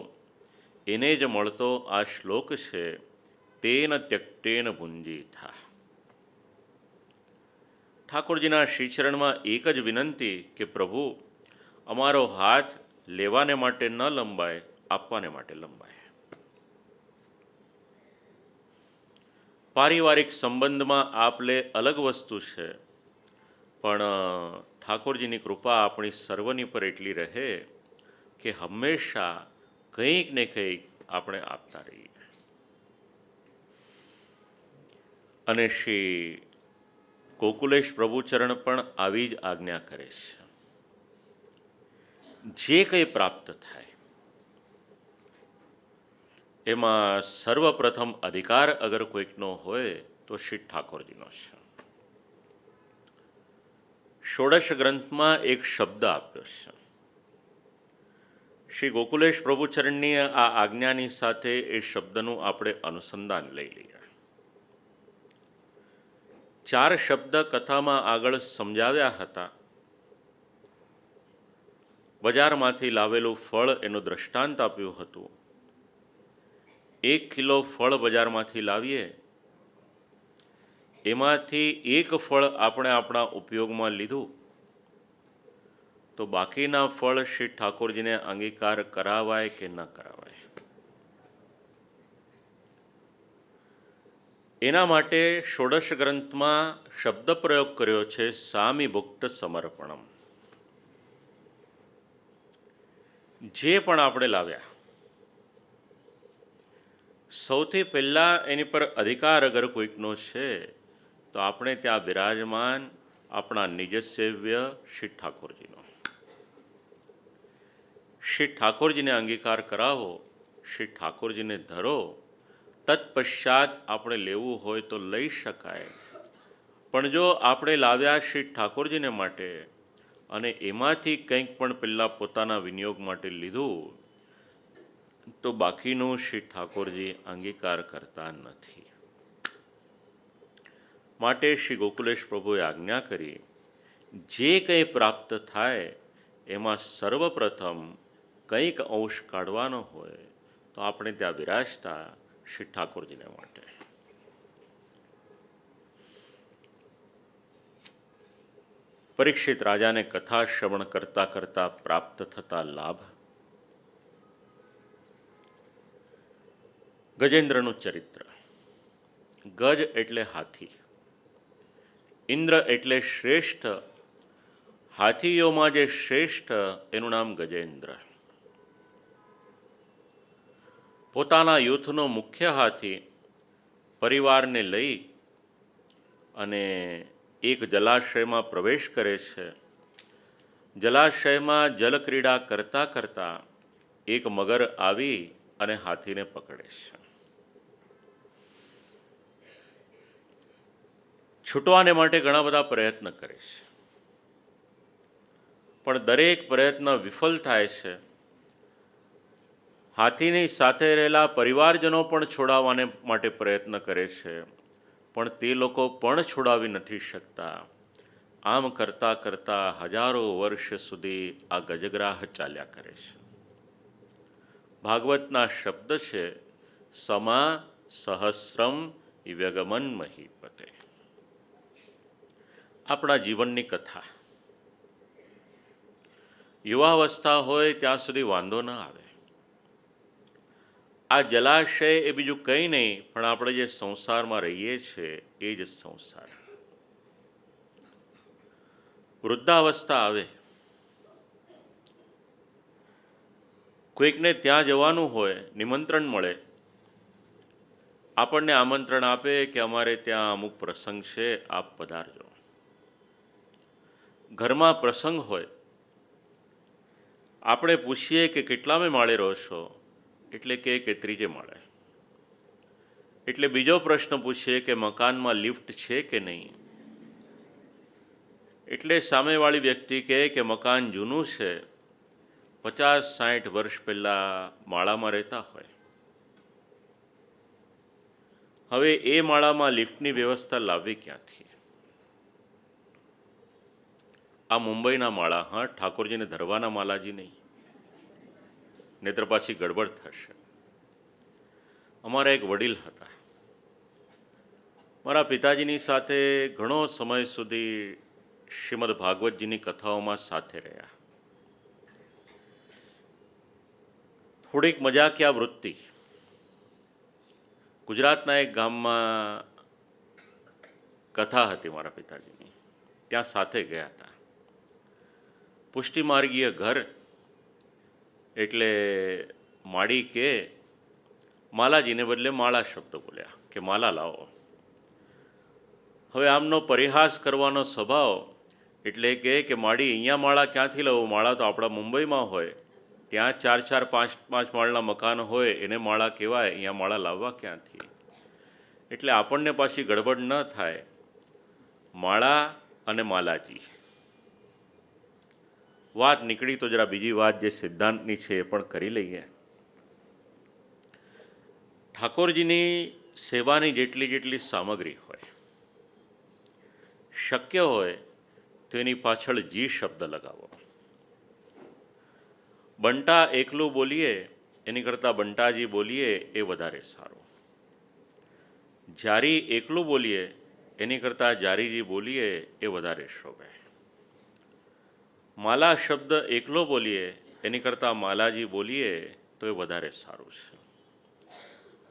એને જ મળતો આ શ્લોક છે, તેન ત્યક્તેન ભુંજીતા. ઠાકોરજીના શ્રીચરણમાં એક જ વિનંતી કે પ્રભુ અમારો હાથ લેવાને માટે ન લંબાય, આપવાને માટે લંબાય. પારિવારિક સંબંધમાં આપ લે અલગ વસ્તુ છે, પણ ઠાકોરજીની કૃપા આપણી સર્વની પર એટલી રહે કે હંમેશા કંઈક ને કંઈક આપણે આપતા રહીએ. અને શ્રી ગોકુલેશ પ્રભુચરણ પણ આવી જ આજ્ઞા કરે છે. જે કંઈ પ્રાપ્ત થાય એમાં સર્વપ્રથમ અધિકાર અગર કોઈકનો હોય તો શ્રી ઠાકોરજીનો છે. ષોડશ ગ્રંથમાં એક શબ્દ આપ્યો છે. શ્રી ગોકુલેશ પ્રભુચરણની આ આજ્ઞાની સાથે એ શબ્દનું આપણે અનુસંધાન લઈ લઈએ. 4 શબ્દ કથામાં આગળ સમજાવ્યા હતા. બજારમાંથી લાવેલું ફળ એનું દ્રષ્ટાંત આપ્યું હતું. 1 કિલો ફળ બજારમાંથી લાવીએ, એમાંથી 1 ફળ આપણે આપણા ઉપયોગમાં લીધું, તો બાકીના ફળ શ્રી ઠાકોરજીને અંગીકાર કરાવાય કે ન કરાવાય? એના માટે ષોડશ ગ્રંથમાં શબ્દ પ્રયોગ કર્યો છે, સામી ભુક્ત સમર્પણમ. જે પણ આપણે લાવ્યા, સૌથી પહેલાં એની પર અધિકાર અગર કોઈકનો છે તો આપણે ત્યાં બિરાજમાન આપણા નિજ સેવ્ય શ્રી ઠાકોરજીનો. શ્રી ઠાકોરજીને અંગીકાર કરાવો, શ્રી ઠાકોરજીને ધરો, તત્પશ્ચાત આપણે લેવું હોય તો લઈ શકાય. પણ જો આપણે લાવ્યા શ્રી ઠાકોરજીને માટે અને એમાંથી કંઈક પણ પહેલાં પોતાના વિનિયોગ માટે લીધું, તો બાકીનું શ્રી ઠાકોરજી અંગીકાર કરતા નથી. માટે શ્રી ગોકુલેશ પ્રભુએ આજ્ઞા કરી, જે કંઈ પ્રાપ્ત થાય એમાં સર્વપ્રથમ કંઈક અંશ કાઢવાનો હોય તો આપણે ત્યાં બિરાજતા શ્રી ઠાકોરજીને માટે. પરીક્ષિત રાજાને કથા શ્રવણ કરતા કરતા પ્રાપ્ત થતા લાભ. ગજેન્દ્રનું ચરિત્ર. ગજ એટલે હાથી, ઇન્દ્ર એટલે શ્રેષ્ઠ. હાથીઓમાં જે શ્રેષ્ઠ એનું નામ ગજેન્દ્ર. પોતાના યુથનો મુખ્ય હાથી પરિવારને લઈ અને એક જલાશયમાં પ્રવેશ કરે છે. જલાશયમાં જલક્રીડા કરતાં કરતાં એક મગર આવી અને હાથીને પકડે છે. છૂટવાને માટે ઘણા બધા પ્રયત્ન કરે છે, પણ દરેક પ્રયત્ન વિફળ થાય છે. હાથીની સાથે રહેલા પરિવારજનો પણ છોડાવવાને માટે પ્રયત્ન કરે છે, પણ તે લોકો પણ છોડાવી નથી શકતા. આમ કરતાં કરતાં હજારો વર્ષ સુધી આ ગજગ્રાહ ચાલ્યા કરે છે. ભાગવતના શબ્દ છે, સમા સહસ્રમ વ્યગમન મહીપતે. આપણા જીવનની કથા. યુવાવસ્થા હોય ત્યાં સુધી વાંધો ન આવે. આ જલાશય એ બીજું કંઈ નહીં, પણ આપણે જે સંસારમાં રહીએ છીએ એ જ સંસાર. વૃદ્ધાવસ્થા આવે, કોઈકને ત્યાં જવાનું હોય, નિમંત્રણ મળે, આપણને આમંત્રણ આપે કે અમારે ત્યાં અમુક પ્રસંગ છે, આપ પધારજો. ઘરમાં પ્રસંગ હોય, આપણે પૂછીએ કે કેટલામે માળે રહો છો, એટલે કે 3જે માળે. એટલે બીજો પ્રશ્ન પૂછીએ કે મકાનમાં લિફ્ટ છે કે નહીં. એટલે સામેવાળી વ્યક્તિ કહે કે મકાન જૂનું છે, 50-60 વર્ષ પહેલાં માળામાં રહેતા હોય, હવે એ માળામાં લિફ્ટની વ્યવસ્થા લાવવી ક્યાંથી? આ મુંબઈના માળા, હા, ઠાકોરજીને ધરવાના માલાજી નહીં, નહીતર પાછી ગડબડ થશે. અમારા એક વડીલ હતા, મારા પિતાજીની સાથે ઘણો સમય સુધી શ્રીમદ ભાગવતજીની કથાઓમાં સાથે રહ્યા. થોડીક મજાકિયા વૃત્તિ. ગુજરાતના એક ગામમાં કથા હતી મારા પિતાજીની, ત્યાં સાથે ગયા હતા. પુષ્ટિમાર્ગીય ઘર એટલે માળી કે માલાજીને બદલે માળા શબ્દ બોલ્યા કે માલા લાવો. હવે આમનો પરિહાસ કરવાનો સ્વભાવ, એટલે કે માળી અહીંયા માળા ક્યાંથી લાવો? માળા તો આપણા મુંબઈમાં હોય, ત્યાં 4-4, 5-5 માળના મકાન હોય, એને માળા કહેવાય, અહીંયા માળા લાવવા ક્યાંથી? એટલે આપણને પાછી ગડબડ ન થાય, માળા અને માલાજી વાત નીકળી તો જરા બીજી વાત જે સિદ્ધાંતની છે એ પણ કરી લઈએ. ઠાકોરજીની સેવાની જેટલી સામગ્રી હોય, શક્ય હોય તો એની પાછળ જી શબ્દ લગાવો. બંટા એકલું બોલીએ એની કરતાં બંટાજી બોલીએ એ વધારે સારું. જારી એકલું બોલીએ એની કરતાં જારીજી બોલીએ એ વધારે શોભે. માલા શબ્દ એકલો બોલીએ એની કરતાં માલાજી બોલીએ તો એ વધારે સારું છે.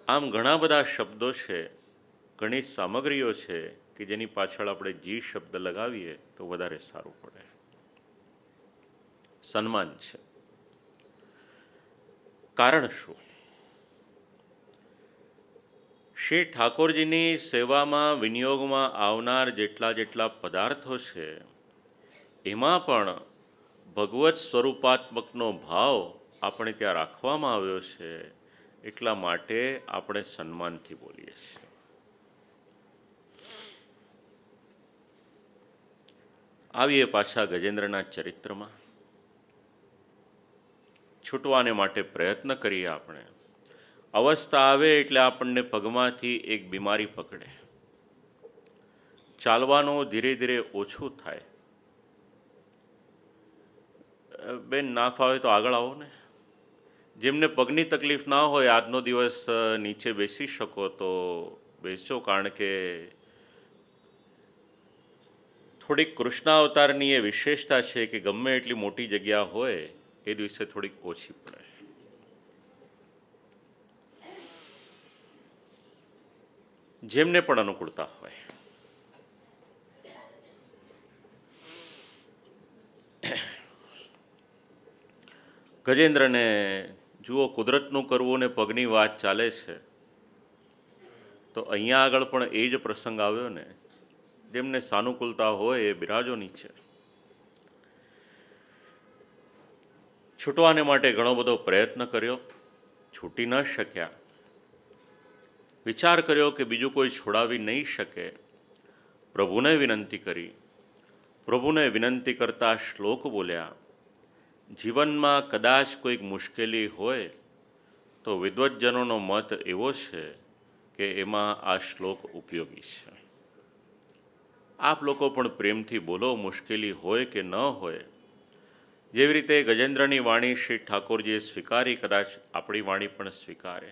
આમ ઘણા બધા શબ્દો છે, ઘણી સામગ્રીઓ છે કે જેની પાછળ આપણે જી શબ્દ લગાવીએ તો વધારે સારું પડે. સન્માન છે. કારણ શું? શ્રી ઠાકોરજીની સેવામાં વિનિયોગમાં આવનાર જેટલા પદાર્થો છે, એમાં પણ ભગવત સ્વરૂપાત્મકનો ભાવ આપણે ત્યાં રાખવામાં આવ્યો છે, એટલા માટે આપણે સન્માનથી બોલીએ છીએ. આવીએ પાછા ગજેન્દ્રના ચરિત્રમાં. છૂટવાને માટે પ્રયત્ન કરીએ આપણે. અવસ્થા આવે એટલે આપણને પગમાંથી એક બીમારી પકડે, ચાલવાનું ધીરે ધીરે ઓછું થાય. બેન, ના ફાવે તો આગળ આવો ને. જેમને પગની તકલીફ ના હોય, આજનો દિવસ નીચે બેસી શકો તો બેસજો, કારણ કે થોડીક કૃષ્ણાવતારની એ વિશેષતા છે કે ગમે એટલી મોટી જગ્યા હોય એ દિવસે થોડીક ઓછી પડે. જેમને પણ અનુકૂળતા હોય. ગજેન્દ્રને જુઓ, કુદરતનું કરવું ને પગની વાત ચાલે છે, તો અહીંયા આગળ પણ એ જ પ્રસંગ આવ્યો ને. જેમને સાનુકૂળતા હોય એ બિરાજો નીચે. છૂટવાને માટે ઘણો બધો પ્રયત્ન કર્યો, છૂટી ન શક્યા. વિચાર કર્યો કે બીજું કોઈ છોડાવી નહીં શકે. પ્રભુને વિનંતી કરી. પ્રભુને વિનંતી કરતા શ્લોક બોલ્યા. જીવનમાં કદાચ કોઈક મુશ્કેલી હોય તો વિદ્વજ્જનોનો મત એવો છે કે એમાં આ શ્લોક ઉપયોગી છે. આપ લોકો પણ પ્રેમથી બોલો, મુશ્કેલી હોય કે ન હોય. જેવી રીતે ગજેન્દ્રની વાણી શ્રી ઠાકોરજીએ સ્વીકારી, કદાચ આપણી વાણી પણ સ્વીકારે.